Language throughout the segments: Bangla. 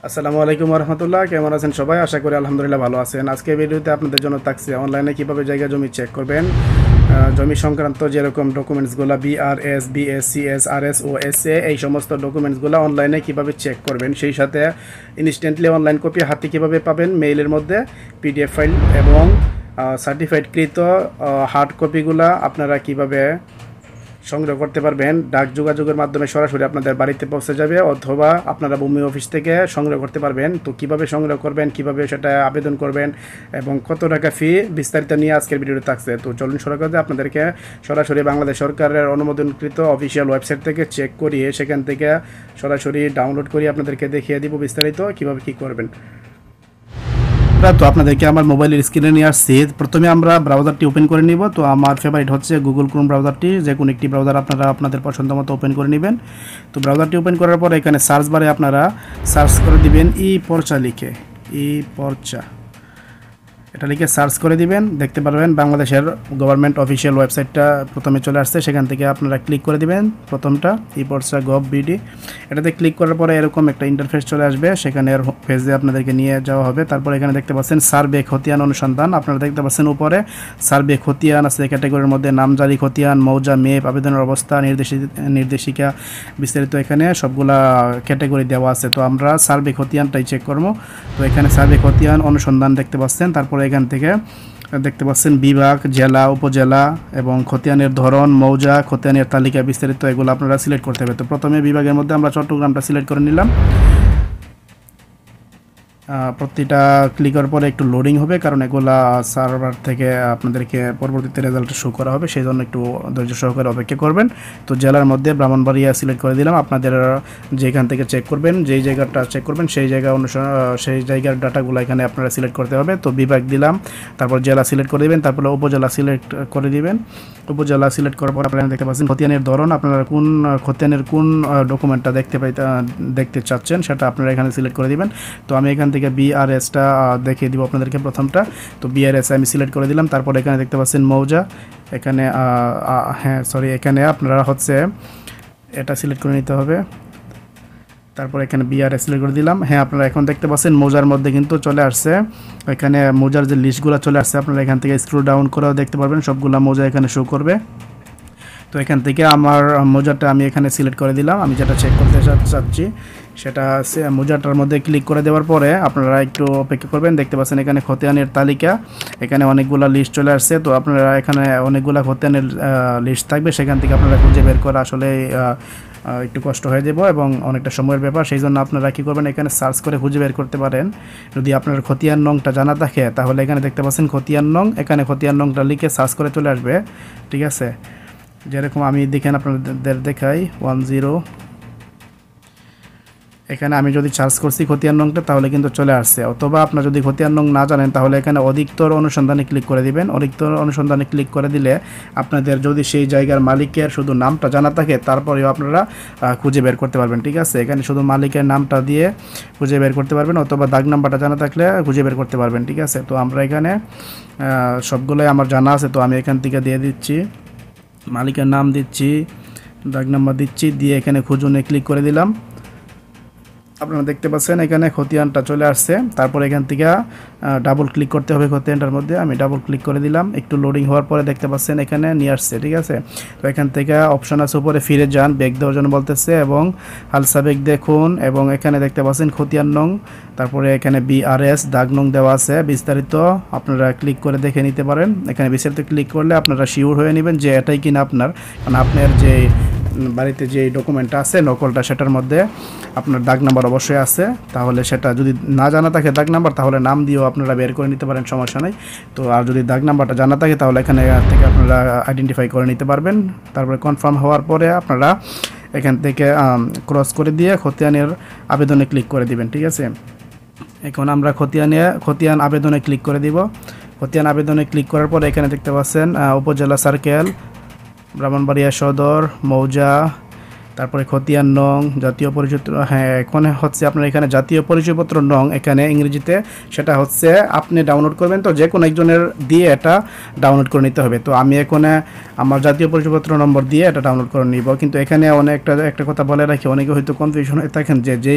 আসসালামু আলাইকুম রহমতুল্লাহ। কেমন আছেন সবাই? আশা করি আলহামদুলিল্লাহ ভালো আছেন। আজকে ভিডিওতে আপনাদের জন্য থাকছে অনলাইনে কিভাবে জায়গা জমি চেক করবেন। জমি সংক্রান্ত যেরকম ডকুমেন্টসগুলো বিআরএস, বিএসসিএস, আরএস ও এসএ, এই সমস্ত ডকুমেন্টসগুলো অনলাইনে কিভাবে চেক করবেন, সেই সাথে ইনস্ট্যান্টলি অনলাইন কপি হাতে কিভাবে পাবেন, মেইলের মধ্যে পিডিএফ ফাইল এবং সার্টিফাইডকৃত হার্ড কপিগুলো আপনারা কিভাবে সংগ্রহ করতে পারবেন। ডাক যোগাযোগের মাধ্যমে সরাসরি আপনাদের বাড়িতে পৌঁছে যাবে, অথবা আপনারা ভূমি অফিস থেকে সংগ্রহ করতে পারবেন। তো কিভাবে সংগ্রহ করবেন, কিভাবে সেটা আবেদন করবেন এবং কত টাকা ফি, বিস্তারিত নিয়ে আজকের ভিডিওতে থাকছে। তো চলুন শুরু করতে আপনাদেরকে সরাসরি বাংলাদেশ সরকারের অনুমোদনকৃত অফিসিয়াল ওয়েবসাইট থেকে চেক করিয়ে সেখান থেকে সরাসরি ডাউনলোড করিয়ে আপনাদেরকে দেখিয়ে দিব বিস্তারিত কিভাবে কি করবেন। তো আপনাদেরকে আমার মোবাইলের স্ক্রিনে নিয়ে আসছি। প্রথমে আমরা ব্রাউজারটি ওপেন করে নিব। তো আমার ফেভারিট হচ্ছে গুগল ক্রোম ব্রাউজারটি। যে কোনো একটি ব্রাউজার আপনারা আপনাদের পছন্দ মতো ওপেন করে নেবেন। তো ব্রাউজারটি ওপেন করার পর এখানে সার্চ বারে আপনারা সার্চ করে দিবেন ই-পর্চা লিখে, ই-পর্চা এটা লিখে সার্চ করে দিবেন। দেখতে পারবেন বাংলাদেশের গভর্নমেন্ট অফিসিয়াল ওয়েবসাইটটা প্রথমে চলে আসছে। সেখান থেকে আপনারা ক্লিক করে দিবেন প্রথমটা, ই-পর্চা gov.bd। এটাতে ক্লিক করার পরে এরকম একটা ইন্টারফেস চলে আসবে। সেখানে পেজে আপনাদেরকে নিয়ে যাওয়া হবে। তারপর এখানে দেখতে পাচ্ছেন সার্ভে খতিয়ান অনুসন্ধান। আপনারা দেখতে পাচ্ছেন উপরে সার্ভে খতিয়ান আছে ক্যাটাগরির মধ্যে, নামজারি খতিয়ান, মৌজা, মেপ, আবেদনের অবস্থা, নির্দেশিকা, বিস্তারিত এখানে সবগুলা ক্যাটাগরি দেওয়া আছে। তো আমরা সার্ভে খতিয়ানটাই চেক করবো। তো এখানে সার্ভে খতিয়ান অনুসন্ধান দেখতে পাচ্ছেন। তারপরে এখান থেকে দেখতে পাচ্ছেন বিভাগ, জেলা, উপজেলা এবং খতিয়ানের ধরন, মৌজা, খতিয়ানের তালিকা, বিস্তারিত এগুলো আপনারা সিলেক্ট করতে হবে। তো প্রথমে বিভাগের মধ্যে আমরা চট্টগ্রামটা সিলেক্ট করে নিলাম। প্রতিটা ক্লিক করার পরে একটু লোডিং হবে, কারণ এগুলা সার্ভার থেকে আপনাদেরকে পরবর্তীতে রেজাল্ট শো করা হবে, সেই জন্য একটু ধৈর্য সহকারে অপেক্ষা করবেন। তো জেলার মধ্যে ব্রাহ্মণবাড়িয়া সিলেক্ট করে দিলাম। আপনাদের যেখান থেকে চেক করবেন, যেই জায়গাটা চেক করবেন সেই জায়গার ডাটাগুলো এখানে আপনারা সিলেক্ট করতে হবে। তো বিভাগ দিলাম, তারপর জেলা সিলেক্ট করে দিবেন, তারপরে উপজেলা সিলেক্ট করে দিবেন। উপজেলা সিলেক্ট করার পর আপনারা দেখতে পাচ্ছেন খতিয়ানের ধরন, আপনারা খতিয়ানের কোন ডকুমেন্টটা দেখতে চাচ্ছেন সেটা আপনারা এখানে সিলেক্ট করে দিবেন। তো আমি এখান থেকে বিআরএসটা দেখিয়ে দিব আপনাদেরকে প্রথমটা। তো বিআরএস আমি সিলেক্ট করে দিলাম। তারপর এখানে দেখতে পাচ্ছেন মৌজা, এখানে এখানে আপনারা হচ্ছে এটা সিলেক্ট করে নিতে হবে। তারপর এখানে বিআরএস সিলেক্ট করে দিলাম। আপনারা এখন দেখতে পাচ্ছেন মৌজার মধ্যে কিন্তু চলে আসছে, এখানে মৌজার যে লিস্টগুলো চলে আসছে। আপনারা এখান থেকে স্ক্রল ডাউন করেও দেখতে পারবেন, সবগুলা মৌজা এখানে শো করবে। তো এখান থেকে আমার মৌজাটা আমি এখানে সিলেক্ট করে দিলাম। আমি যেটা চেক করতে চাচ্ছি সেটা মৌজাটার মধ্যে ক্লিক করে দেওয়ার পরে আপনারা একটু অপেক্ষা করবেন। দেখতে পাচ্ছেন এখানে খতিয়ানের তালিকা, এখানে অনেকগুলো লিস্ট চলে আসছে। তো আপনারা এখানে অনেকগুলো খতিয়ানের লিস্ট থাকবে, সেখান থেকে আপনারা খুঁজে বের করা আসলে একটু কষ্ট হয়ে যাব এবং অনেকটা সময়ের ব্যাপার। সেই জন্য আপনারা কী করবেন, এখানে সার্চ করে খুঁজে বের করতে পারেন। যদি আপনার খতিয়ান নংটা জানা থাকে তাহলে এখানে দেখতে পাচ্ছেন খতিয়ান নং, এখানে খতিয়ান নংটা লিখে সার্চ করে চলে আসবে। ঠিক আছে, যেরকম আমি দেখেন আপনাদের দেখাই 10, এখানে আমি যদি সার্চ করছি খতিয়ান নংটা তাহলে কিন্তু চলে আসছে। অথবা আপনারা যদি খতিয়ান নং না জানেন তাহলে এখানে অধিকতর অনুসন্ধানে ক্লিক করে দিবেন। অধিকতর অনুসন্ধানে ক্লিক করে দিলে আপনাদের যদি সেই জায়গার মালিকের শুধু নামটা জানা থাকে তারপরেও আপনারা খুঁজে বের করতে পারবেন। ঠিক আছে, এখানে শুধু মালিকের নামটা দিয়ে খুঁজে বের করতে পারবেন, অথবা দাগ নাম্বারটা জানা থাকলে খুঁজে বের করতে পারবেন। ঠিক আছে, তো আমরা এখানে সবগুলোই আমার জানা আছে। তো আমি এখান থেকে দিয়ে দিচ্ছি, মালিকের নাম দিচ্ছি, দাগ নাম্বার দিচ্ছি, দিয়ে এখানে খুঁজুনে ক্লিক করে দিলাম। আপনারা দেখতে পাচ্ছেন এখানে খতিয়ানটা চলে আসছে। তারপর এখান থেকে ডাবল ক্লিক করতে হবে খতিয়ানটার মধ্যে। আমি ডাবল ক্লিক করে দিলাম। একটু লোডিং হওয়ার পরে দেখতে পাচ্ছেন এখানে নিয়ে আসছে। ঠিক আছে, তো এখান থেকে অপশন আছে উপরে ফিরে যান, ব্যাক দেওয়ার জন্য বলতেছে, এবং হালসা ব্যাক দেখুন, এবং এখানে দেখতে পাচ্ছেন খতিয়ান নং, তারপরে এখানে বিআরএস দাগ নং দেওয়া আছে। বিস্তারিত আপনারা ক্লিক করে দেখে নিতে পারেন। এখানে বিস্তারিত ক্লিক করলে আপনারা শিওর হয়ে নেবেন যে এটাই কিনা আপনার, কারণ আপনার যে বাড়িতে যে ডকুমেন্টটা আছে নকলটা, সেটার মধ্যে আপনার দাগ নাম্বার অবশ্যই আছে। তাহলে সেটা যদি না জানা থাকে দাগ নাম্বার, তাহলে নাম দিয়েও আপনারা বের করে নিতে পারেন, সমস্যা নেই। তো আর যদি দাগ নাম্বারটা জানা থাকে তাহলে এখানে থেকে আপনারা আইডেন্টিফাই করে নিতে পারবেন। তারপরে কনফার্ম হওয়ার পরে আপনারা এখান থেকে ক্রস করে দিয়ে খতিয়ানের আবেদনে ক্লিক করে দিবেন। ঠিক আছে, এখন আমরা খতিয়ান আবেদনে ক্লিক করে দিব। খতিয়ান আবেদনে ক্লিক করার পরে এখানে দেখতে পাচ্ছেন উপজেলা সার্কেল, ব্রাহ্মণবাড়িয়া সদর, মৌজা, তারপরে খতিয়ান নং, জাতীয় পরিচয়পত্র। এখন হচ্ছে আপনার এখানে জাতীয় পরিচয়পত্র নং, এখানে ইংরেজিতে, সেটা হচ্ছে আপনি ডাউনলোড করবেন। তো যে কোনো একজনের দিয়ে এটা ডাউনলোড করে নিতে হবে। তো আমি এখানে আমার জাতীয় পরিচয়পত্র নম্বর দিয়ে এটা ডাউনলোড করে নিব। কিন্তু এখানে একটা কথা বলে রাখি, অনেকে হয়তো কনফিউশন হয়ে থাকেন যে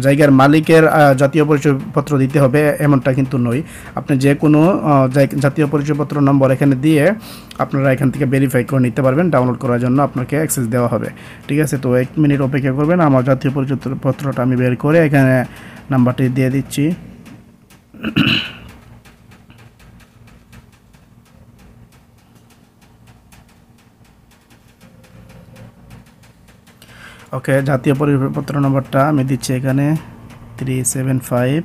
জায়গার মালিকের জাতীয় পরিচয়পত্র দিতে হবে, এমনটা কিন্তু নয়। আপনি যে কোনো জাতীয় পরিচয়পত্র নম্বর এখানে দিয়ে আপনারা এখান থেকে ভেরিফাই করে নিতে পারবেন। ডাউনলোড করার জন্য আপনাকে অ্যাক্সেস দেওয়া হবে, ঠিক আছে। তো 1 মিনিট অপেক্ষা করবেন। আমার জাতীয় পরিচয়পত্রটা আমি বের করে এখানে নাম্বারটি দিয়ে দিচ্ছি। ওকে, জাতীয় পরিচয়পত্র নম্বরটা আমি দিচ্ছি এখানে 375।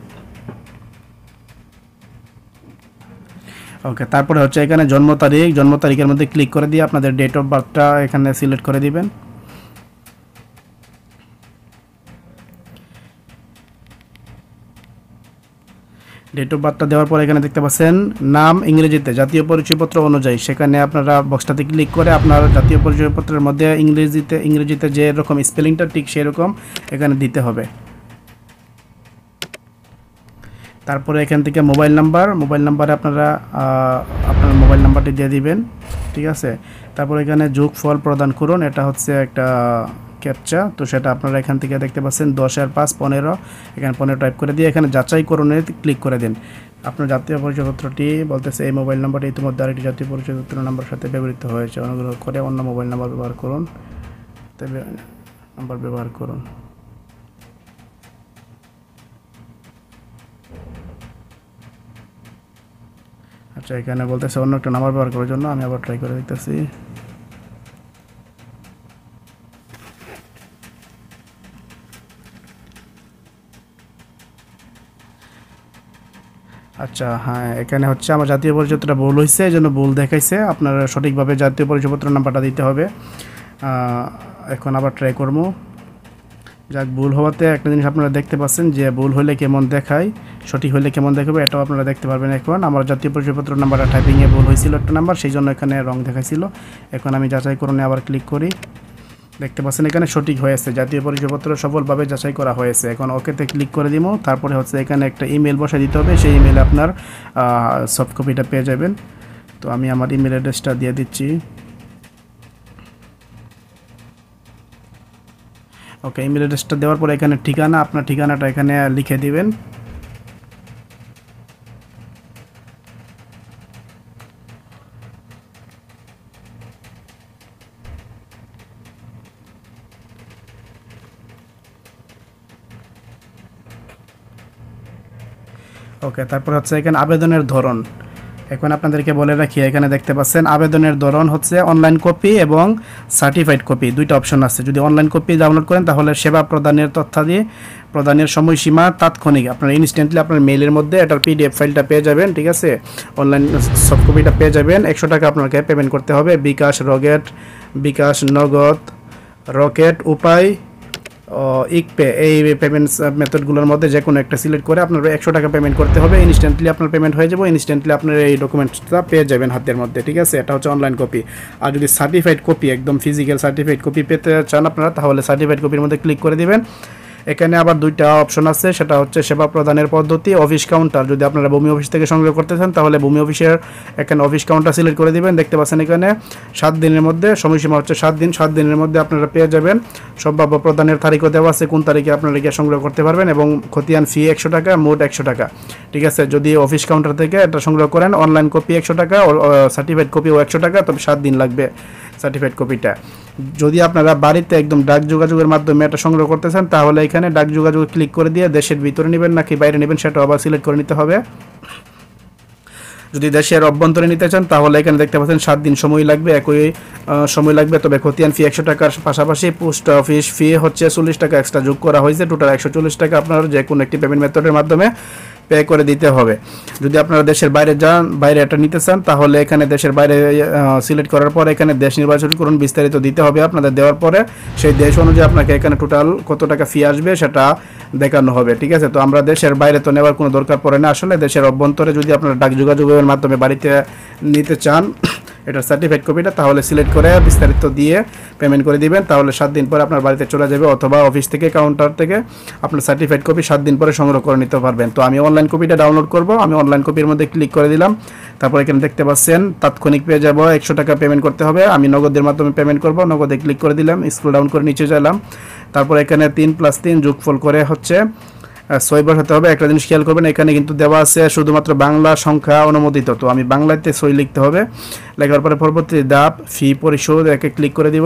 ওকে, তারপরে হচ্ছে এখানে জন্ম তারিখের মধ্যে ক্লিক করে দিয়ে আপনাদের ডেট অফ বার্থটা এখানে সিলেক্ট করে দিবেন। ডেট অফ বার্থটা দেওয়ার পর এখানে দেখতে পাচ্ছেন নাম ইংরেজিতে জাতীয় পরিচয়পত্র অনুযায়ী, সেখানে আপনারা বক্সটাতে ক্লিক করে আপনার জাতীয় পরিচয়পত্রের মধ্যে ইংরেজিতে যে রকম স্পেলিংটা ঠিক সেরকম এখানে দিতে হবে। তারপরে এখান থেকে মোবাইল নাম্বারে আপনারা আপনার মোবাইল নাম্বারটি দিয়ে দিবেন, ঠিক আছে। তারপর এখানে যোগফল প্রদান করুন, এটা হচ্ছে একটা ক্যাপচা, তো সেটা আপনারা এখান থেকে দেখতে পাচ্ছেন 10 আর 5 15, এখানে 15 টাইপ করে দিয়ে এখানে যাচাই করুনে ক্লিক করে দিন। আপনার জাতীয় পরিচয়পত্রটি বলতেছে এই মোবাইল নাম্বারটি ইতিমধ্যে আরেকটি জাতীয় পরিচয়পত্র নাম্বার সাথে ব্যবহৃত হয়েছে, অনুগ্রহ করে অন্য মোবাইল নাম্বার ব্যবহার করুন। আচ্ছা, এখানে বলতেছে অন্য একটা নাম্বার ব্যবহার করার জন্য, আমি আবার ট্রাই করে দেখতেছি। আচ্ছা, হ্যাঁ, এখানে হচ্ছে আমার জাতীয় পরিচয়পত্রটা ভুল হয়েছে, এই জন্য ভুল দেখাইছে। আপনারা সঠিকভাবে জাতীয় পরিচয়পত্র নাম্বারটা দিতে হবে। এখন আবার ট্রাই করবো। যাক, ভুল হওয়াতে একটা জিনিস আপনারা দেখতে পাচ্ছেন যে ভুল হলে কেমন দেখায়, সঠিক হলে কেমন দেখাবে, এটাও আপনারা দেখতে পারবেন। এখন আমার জাতীয় পরিচয়পত্র নাম্বারটা টাইপিংয়ে ভুল হয়েছিল একটা নাম্বার, সেই জন্য এখানে রং দেখাইছিল। এখন আমি যাচাই করণে আবার ক্লিক করি, দেখতে পাচ্ছেন এখানে সঠিক হয়েছে, জাতীয় পরিচয়পত্র সফলভাবে যাচাই করা হয়েছে। এখন ওকেতে ক্লিক করে দিব। তারপরে হচ্ছে এখানে একটা ইমেল বসাই দিতে হবে, সেই ইমেলে আপনার সফট কপিটা পেয়ে যাবেন। তো আমি আমার ইমেল অ্যাড্রেসটা দিয়ে দিচ্ছি। ওকে, ইমেল অ্যাড্রেসটা দেওয়ার পরে এখানে ঠিকানা, আপনার ঠিকানাটা এখানে লিখে দিবেন। ওকে, তারপর হচ্ছে এখানে আবেদনের ধরন। এখন আপনাদেরকে বলে রাখি, এখানে দেখতে পাচ্ছেন আবেদনের ধরন হচ্ছে অনলাইন কপি এবং সার্টিফাইড কপি, দুইটা অপশন আছে। যদি অনলাইন কপি ডাউনলোড করেন তাহলে সেবা প্রদানের তথ্যাদি প্রদানের সময়সীমা তাৎক্ষণিক, আপনারা ইনস্ট্যান্টলি আপনার মেইলের মধ্যে এটার পিডিএফ ফাইলটা পেয়ে যাবেন, ঠিক আছে। অনলাইন সফট কপিটা পেয়ে যাবেন। 100 টাকা আপনাকে পেমেন্ট করতে হবে। বিকাশ, নগদ, রকেট, উপায়, ইকপে, এই পেমেন্টস মেথডগুলোর মধ্যে যে কোনো একটা সিলেক্ট করে আপনার 100 টাকা পেমেন্ট করতে হবে। ইনস্ট্যান্টলি আপনার পেমেন্ট হয়ে যাবে, ইনস্ট্যান্টলি আপনার এই ডকুমেন্টসটা পেয়ে যাবেন হাতের মধ্যে, ঠিক আছে। এটা হচ্ছে অনলাইন কপি। আর যদি সার্টিফাইড কপি, একদম ফিজিক্যাল সার্টিফাইড কপি পেতে চান আপনারা, তাহলে সার্টিফাইড কপির মধ্যে ক্লিক করে দিবেন। এখানে আবার দুইটা অপশন আছে, সেটা হচ্ছে সেবা প্রদানের পদ্ধতি, অফিস কাউন্টার। যদি আপনারা ভূমি অফিস থেকে সংগ্রহ করতে চান তাহলে ভূমি অফিসের এখানে অফিস কাউন্টার সিলেক্ট করে দিবেন। দেখতে পাচ্ছেন এখানে 7 দিনের মধ্যে, সময়সীমা হচ্ছে 7 দিন। 7 দিনের মধ্যে আপনারা পেয়ে যাবেন। সম্ভাব্য প্রদানের তারিখও দেওয়া আছে, কোন তারিখে আপনারা গিয়ে সংগ্রহ করতে পারবেন, এবং খতিয়ান ফি 100 টাকা, মোট 100 টাকা, ঠিক আছে। যদি অফিস কাউন্টার থেকে এটা সংগ্রহ করেন, অনলাইন কপি 100 টাকা, সার্টিফাইড কপিও 100 টাকা, তবে 7 দিন লাগবে সার্টিফাইড কপিটা। যদি আপনারা বাড়িতে একদম ডাক যোগাযোগের মাধ্যমে এটা সংগ্রহ করতে চান তাহলে এখানে ডাক যোগাযোগ ক্লিক করে দিয়ে দেশের ভিতরে নেবেন নাকি বাইরে নেবেন সেটা আবার সিলেক্ট করে নিতে হবে। যদি দেশের অভ্যন্তরে নিতে চান তাহলে এখানে দেখতে পাচ্ছেন 7 দিন সময় লাগবে, একই সময় লাগবে। তবে খতিয়ান ফি 100 টাকার পাশাপাশি পোস্ট অফিস ফি হচ্ছে 40 টাকা এক্সট্রা যোগ করা হয়েছে। টোটাল 140 টাকা আপনার যে কোনো একটি পেমেন্ট মেথডের মাধ্যমে পে করে দিতে হবে। যদি আপনারা দেশের বাইরে যান, বাইরে এটা নিতে চান তাহলে এখানে দেশের বাইরে সিলেক্ট করার পর এখানে দেশ নির্বাচন করুন, বিস্তারিত দিতে হবে আপনাদের। দেওয়ার পরে সেই দেশ অনুযায়ী আপনাকে এখানে টোটাল কত টাকা ফি আসবে সেটা দেখানো হবে, ঠিক আছে। তো আমরা দেশের বাইরে তো নেওয়ার কোনো দরকার পড়ে না আসলে। দেশের অভ্যন্তরে যদি আপনারা ডাক যোগাযোগের মাধ্যমে বাড়িতে নিতে চান এটার সার্টিফাইড কপিটা, তাহলে সিলেক্ট করে বিস্তারিত দিয়ে পেমেন্ট করে দিবেন। তাহলে 7 দিন পরে আপনার বাড়িতে চলে যাবে, অথবা অফিস থেকে কাউন্টার থেকে আপনার সার্টিফাইড কপি 7 দিন পরে সংগ্রহ করে নিতে পারবেন। তো আমি অনলাইন কপিটা ডাউনলোড করব, আমি অনলাইন কপির মধ্যে ক্লিক করে দিলাম। তারপর এখানে দেখতে পাচ্ছেন তাৎক্ষণিক পেয়ে যাব, 100 টাকা পেমেন্ট করতে হবে। আমি নগদের মাধ্যমে পেমেন্ট করব, নগদে ক্লিক করে দিলাম, স্ক্রল ডাউন করে নিচে গেলাম। তারপর এখানে 3+3 যোগফল করে হচ্ছে 6 বসাতে হবে। একটা জিনিস খেয়াল করবেন, এখানে কিন্তু দেওয়া আছে শুধুমাত্র বাংলা সংখ্যা অনুমোদিত, তো আমি বাংলাতে 6 লিখতে হবে। লেখার পরে পরবর্তী ধাপ ফি পরিশোধ, একে ক্লিক করে দিব।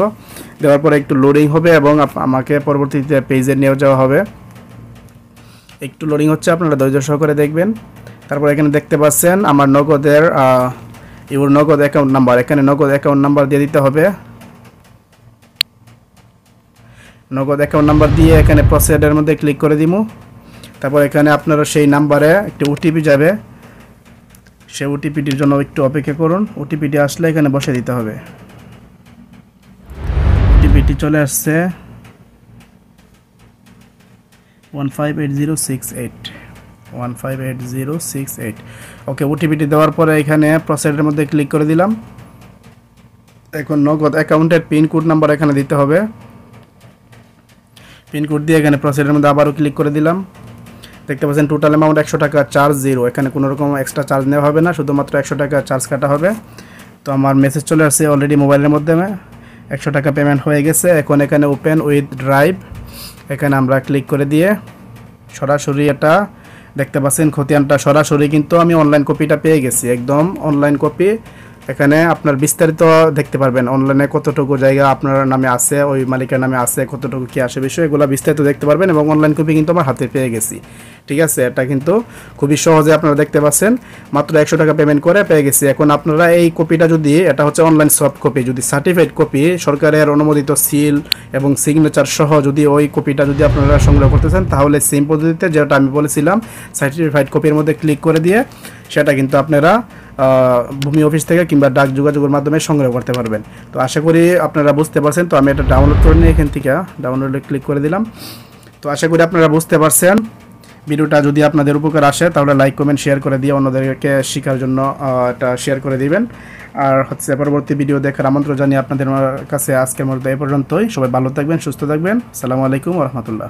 দেওয়ার পরে একটু লোডিং হবে এবং আমাকে পরবর্তীতে পেজে নিয়ে যাওয়া হবে। একটু লোডিং হচ্ছে, আপনারা ধৈর্য সহকারে দেখবেন। তারপর এখানে দেখতে পাচ্ছেন আমার নগদের ইউর নগদ অ্যাকাউন্ট নাম্বার, এখানে নগদ অ্যাকাউন্ট নাম্বার দিয়ে দিতে হবে। নগদ অ্যাকাউন্ট নাম্বার দিয়ে এখানে প্রসিডের মধ্যে ক্লিক করে দিব। তারপর এখানে আপনারা সেই নাম্বারে একটি ওটিপি যাবে, সেই ওটিপিটির জন্য একটু অপেক্ষা করুন। ওটিপিটি আসলে এখানে বসে দিতে হবে। ওটিপিটি চলে আসছে 158068। ওকে, ওটিপিটি দেওয়ার পরে এখানে প্রসিডের মধ্যে ক্লিক করে দিলাম। এখন নগদ অ্যাকাউন্টের পিনকোড নাম্বার এখানে দিতে হবে। পিনকোড দিয়ে এখানে প্রসিডের মধ্যে আবারও ক্লিক করে দিলাম। দেখতে পাচ্ছেন টোটাল অ্যামাউন্ট 100 টাকা, চার্জ 0। এখানে কোনো রকম এক্সট্রা চার্জ নেওয়া হবে না, শুধুমাত্র 100 টাকা চার্জ কাটা হবে। তো আমার মেসেজ চলে আসছে অলরেডি মোবাইলের মাধ্যমে, 100 টাকা পেমেন্ট হয়ে গেছে। এখন এখানে ওপেন উইথ ড্রাইভ, এখানে আমরা ক্লিক করে দিয়ে সরাসরি এটা দেখতে পাচ্ছেন খতিয়ানটা সরাসরি কিন্তু আমি অনলাইন কপিটা পেয়ে গেছি, একদম অনলাইন কপি। এখানে আপনার বিস্তারিত দেখতে পারবেন, অনলাইনে কতটুকু জায়গা আপনার নামে আছে, ওই মালিকের নামে আছে, কতটুকু কী আসে বিষয়, এগুলো বিস্তারিত দেখতে পারবেন। এবং অনলাইন কপি কিন্তু আমার হাতে পেয়ে গেছি, ঠিক আছে। এটা কিন্তু খুবই সহজে আপনারা দেখতে পাচ্ছেন, মাত্র 100 টাকা পেমেন্ট করে পেয়ে গেছি। এখন আপনারা এই কপিটা যদি, এটা হচ্ছে অনলাইন সফট কপি, যদি সার্টিফাইড কপি সরকারের অনুমোদিত সিল এবং সিগনেচার সহ যদি ওই কপিটা যদি আপনারা সংগ্রহ করতে চান, তাহলে সেম পদ্ধতিতে যেটা আমি বলেছিলাম সার্টিফাইড কপির মধ্যে ক্লিক করে দিয়ে সেটা কিন্তু আপনারা ভূমি অফিস থেকে কিংবা ডাক যোগাযোগের মাধ্যমে সংগ্রহ করতে পারবেন। তো আশা করি আপনারা বুঝতে পারছেন। তো আমি এটা ডাউনলোড করে নিয়ে এখান থেকে ডাউনলোডে ক্লিক করে দিলাম। তো আশা করি আপনারা বুঝতে পারছেন। ভিডিওটা যদি আপনাদের উপকার আসে তাহলে লাইক কমেন্ট শেয়ার করে দিয়ে অন্যদেরকে শেখার জন্য এটা শেয়ার করে দিবেন। আর হচ্ছে পরবর্তী ভিডিও দেখার আমন্ত্রণ জানিয়ে আপনাদের কাছে আজকের মতো এ পর্যন্তই। সবাই ভালো থাকবেন, সুস্থ থাকবেন। আসসালামু আলাইকুম ওয়া রাহমাতুল্লাহ।